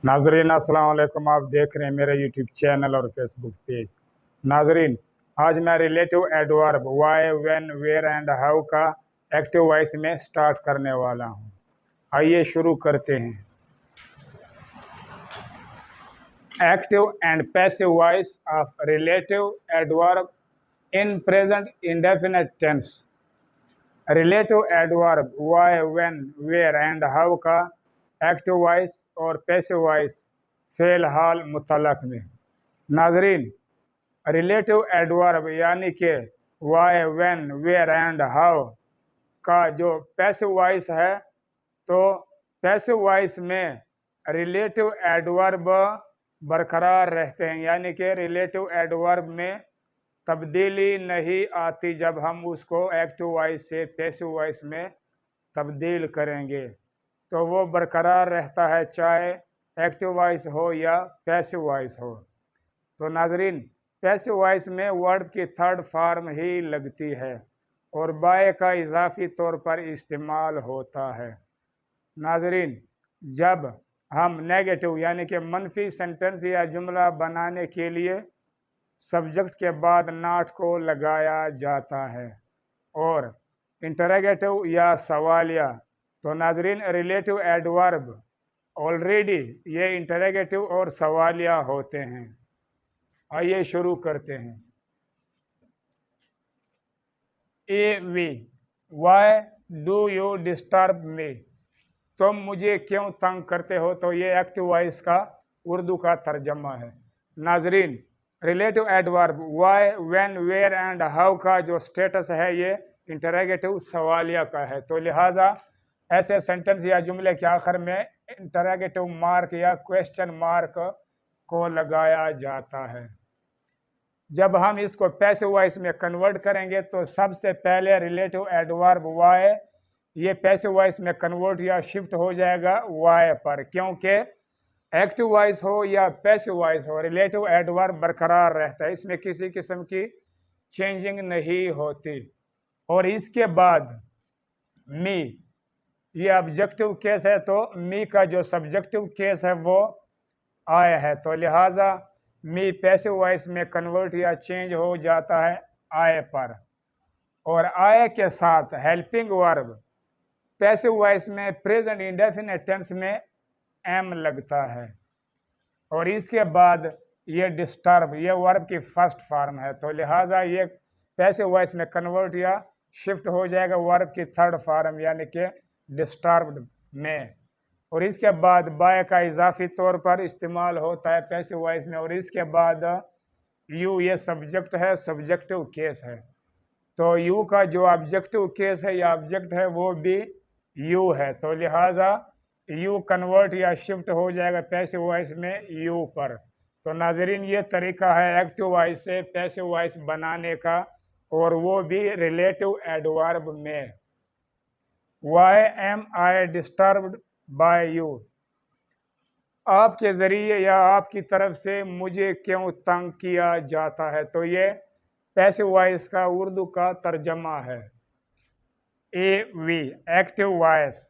नाजरीन अस्सलाम वालेकुम। आप देख रहे हैं मेरा यूट्यूब चैनल और फेसबुक पेज। नाजरीन, आज मैं relative adverb why, when, where and how का एक्टिव वॉइस में स्टार्ट करने वाला हूं। आइए शुरू करते हैं। Active and passive voice of relative adverb in present indefinite tense. Relative adverb why, when, where and how का एक्टिव वॉइस और पैसिव वॉइस फेल हाल मुतल्लक में। नाजरीन, रिलेटिव एडवर्ब यानी कि why, when, where and how का जो पैसिव वॉइस है, तो पैसिव वॉइस में रिलेटिव एडवर्ब बरकरार रहते हैं, यानी कि रिलेटिव एडवर्ब में तब्दीली नहीं आती जब हम उसको एक्टिव वॉइस से पैसिव वॉइस में तब्दील करेंगे, तो वो बरकरार रहता है चाहे एक्टिव वॉइस हो या पैसिव वॉइस हो। तो नाजरीन, पैसिव वॉइस में वर्ब की थर्ड फॉर्म ही लगती है और बाय का इजाफी तौर पर इस्तेमाल होता है। नाजरीन, जब हम नेगेटिव यानी कि मनफी सेंटेंस या जुमला बनाने के लिए सब्जेक्ट के बाद नॉट को लगाया जाता है और इंटरोगेटिव या सवालिया, तो नाजरीन रिलेटिव एडवर्ब ऑलरेडी ये इंटरोगेटिव और सवालिया होते हैं। आइए शुरू करते हैं। A V, why do you disturb me, तुम मुझे क्यों तंग करते हो, तो ये एक्टिव वॉइस का उर्दू का तर्जमा है। नाजरीन, relative adverb why, when, where and how का जो स्टेटस है ये इंटरोगेटिव सवालिया का है, तो लिहाजा ऐसे सेंटेंस या जुमले के आखिर में इंटरोगेटिव मार्क या क्वेश्चन मार्क को लगाया जाता है। जब हम इसको पैसिव वॉइस में कन्वर्ट करेंगे तो सबसे पहले रिलेटिव एडवर्ब वाई ये पैसिव वॉइस में कन्वर्ट या शिफ्ट हो जाएगा वाई पर, क्योंकि एक्टिव वॉइस हो या पैसिव वॉइस हो रिलेटिव एडवर्ब बरकरार रहता है, इसमें किसी किस्म की चेंजिंग नहीं होती। और इसके बाद मी ये ऑब्जेक्टिव केस है, तो मी का जो सब्जेक्टिव केस है वो आए है, तो लिहाजा मी पैसिव वॉइस में कन्वर्ट या चेंज हो जाता है आए पर। और आए के साथ हेल्पिंग वर्ब पैसिव वॉइस में प्रेजेंट इंडेफिनिट टेंस में एम लगता है और इसके बाद ये डिस्टर्ब ये वर्ब की फर्स्ट फॉर्म है, तो लिहाजा ये पैसिव वॉइस में कन्वर्ट या शिफ्ट हो जाएगा वर्ब की थर्ड फॉर्म यानी कि डिस्टर्ब्ड में। और इसके बाद बाय का इजाफी तौर पर इस्तेमाल होता है पैसिव वॉइस में। और इसके बाद यू ये सब्जेक्ट है, सब्जेक्टिव केस है, तो यू का जो ऑब्जेक्टिव केस है या ऑब्जेक्ट है वो भी यू है, तो लिहाजा यू कन्वर्ट या शिफ्ट हो जाएगा पैसिव वॉइस में यू पर। तो नाजरीन, ये तरीका है एक्टिव वॉइस से पैसिव वॉइस बनाने का, और वो भी रिलेटिव एडवर्ब में। Why am I disturbed by you, आपके ज़रिए या आपकी तरफ से मुझे क्यों तंग किया जाता है, तो ये पैसिव वॉइस का उर्दू का तर्जमा है। ए वी active voice,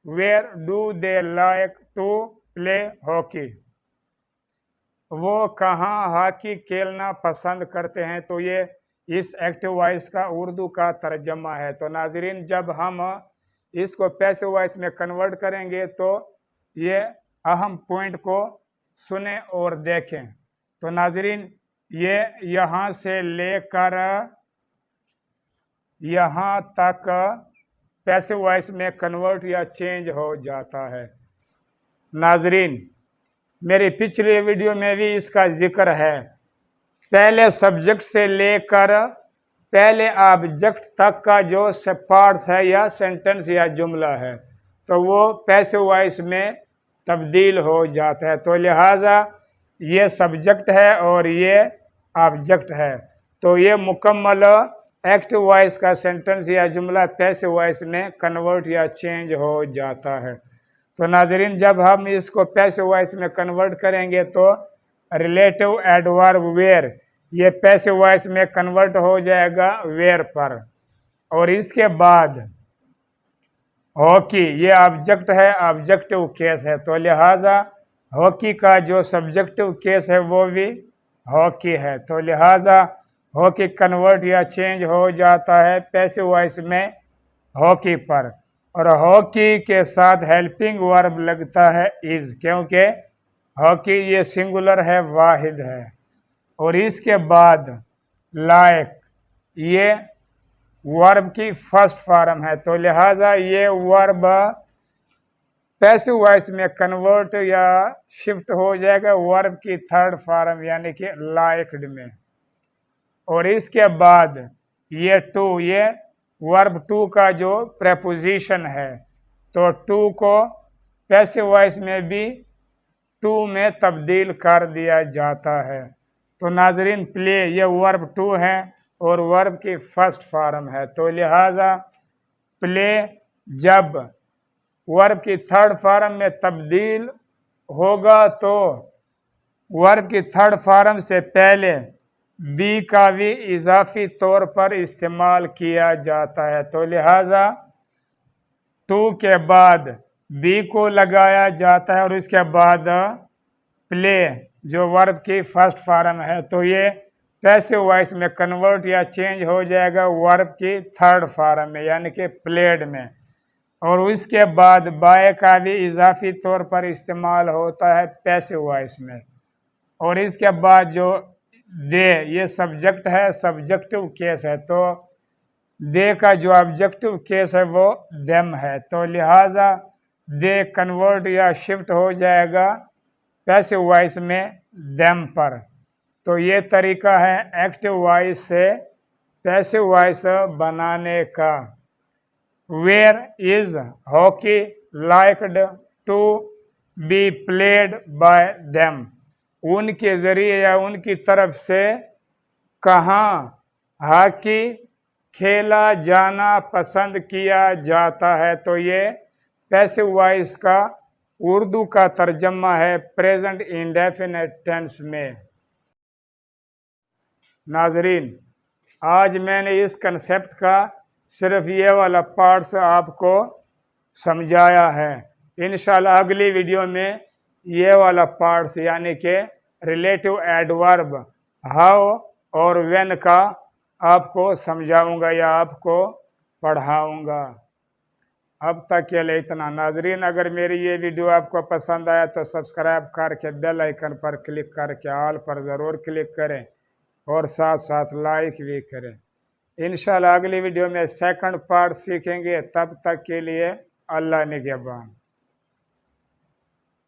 where do they like to play hockey, वो कहाँ हॉकी खेलना पसंद करते हैं, तो ये इस एक्टिव वॉइस का उर्दू का तर्जमा है। तो नाजरीन, जब हम इसको पैसिव वॉइस में कन्वर्ट करेंगे तो ये अहम पॉइंट को सुने और देखें। तो नाजरीन, ये यहाँ से लेकर यहाँ तक पैसिव वॉइस में कन्वर्ट या चेंज हो जाता है। नाजरीन, मेरी पिछली वीडियो में भी इसका जिक्र है, पहले सब्जेक्ट से लेकर पहले ऑब्जेक्ट तक का जो पार्ट्स है या सेंटेंस या जुमला है, तो वो पैसिव वॉइस में तब्दील हो जाता है, तो लिहाजा ये सब्जेक्ट है और ये ऑब्जेक्ट है, तो ये मुकम्मल एक्टिव वॉइस का सेंटेंस या जुमला पैसिव वॉइस में कन्वर्ट या चेंज हो जाता है। तो नाजरीन, जब हम इसको पैसिव वॉइस में कन्वर्ट करेंगे तो रिलेटिव एडवर्ब वेयर ये पैसिव वॉइस में कन्वर्ट हो जाएगा वेयर पर, और इसके बाद हॉकी ये ऑब्जेक्ट है, ऑब्जेक्टिव केस है, तो लिहाजा ہاکی کا جو سبجیکٹو کیس ہے وہ بھی ہاکی ہے، تو لہٰذا ہاکی کنورٹ یا چینج ہو جاتا ہے پیسو وائس میں ہاکی پر، اور ہاکی کے ساتھ ہیلپنگ ورب لگتا ہے از، کیونکہ ہاکی یہ سنگولر ہے، واحد ہے، اور اس کے بعد لائک یہ ورب کی فرسٹ فارم ہے، تو لہٰذا یہ ورب پیسو وائس میں کنورٹ یا شفٹ ہو جائے گا ورب کی تھرڈ فارم یعنی کہ لائکڈ میں، اور اس کے بعد یہ ٹو، یہ ورب ٹو کا جو پریپوزیشن ہے، تو ٹو کو پیسو وائس میں بھی ٹو میں تبدیل کر دیا جاتا ہے۔ تو ناظرین پلے یہ ورب ٹو ہے اور ورب کی فرسٹ فارم ہے، تو لہٰذا پلے جب ورب کی تھرڈ فارم میں تبدیل ہوگا تو ورب کی تھرڈ فارم سے پہلے بی کا بھی اضافی طور پر استعمال کیا جاتا ہے، تو لہٰذا ٹو کے بعد بی کو لگایا جاتا ہے اور اس کے بعد پلے جو ورب کی فرسٹ فارم ہے، تو یہ پیسو وائس میں کنورٹ یا چینج ہو جائے گا ورب کی تھرڈ فارم میں یعنی کہ پلیڈ میں، اور اس کے بعد بائے کا بھی اضافی طور پر استعمال ہوتا ہے پیسو وائس میں، اور اس کے بعد جو دے یہ سبجیکٹ ہے، سبجیکٹو کیس ہے، تو دے کا جو آبجیکٹو کیس ہے وہ دیم ہے، تو لہٰذا دے کنورٹ یا شفٹ ہو جائے گا پیسو وائس میں دیم پر۔ تو یہ طریقہ ہے ایکٹیو وائس سے پیسو وائس بنانے کا۔ Where is hockey liked to be played by them, ان کے ذریعے یا ان کی طرف سے کہاں ہاکی کھیلا جانا پسند کیا جاتا ہے، تو یہ پیسو وائس کا اردو کا ترجمہ ہے پریزنٹ انڈیفینٹ ٹینس میں۔ ناظرین آج میں نے اس کنسیپٹ کا صرف یہ والا پارٹس آپ کو سمجھایا ہے، انشاءاللہ اگلی ویڈیو میں یہ والا پارٹس یعنی کہ ریلیٹو ایڈورب ہاؤ اور وین کا آپ کو سمجھاؤں گا یا آپ کو پڑھاؤں گا۔ اب تک کے لیے اتنا۔ ناظرین اگر میری یہ ویڈیو آپ کو پسند آیا تو سبسکرائب کر کے بیل آئیکن پر کلک کر کے آل پر ضرور کلک کریں اور ساتھ ساتھ لائک بھی کریں۔ انشاءاللہ اگلی ویڈیو میں سیکنڈ پارٹ سیکھیں گے، تب تک کے لیے اللہ نگہبان۔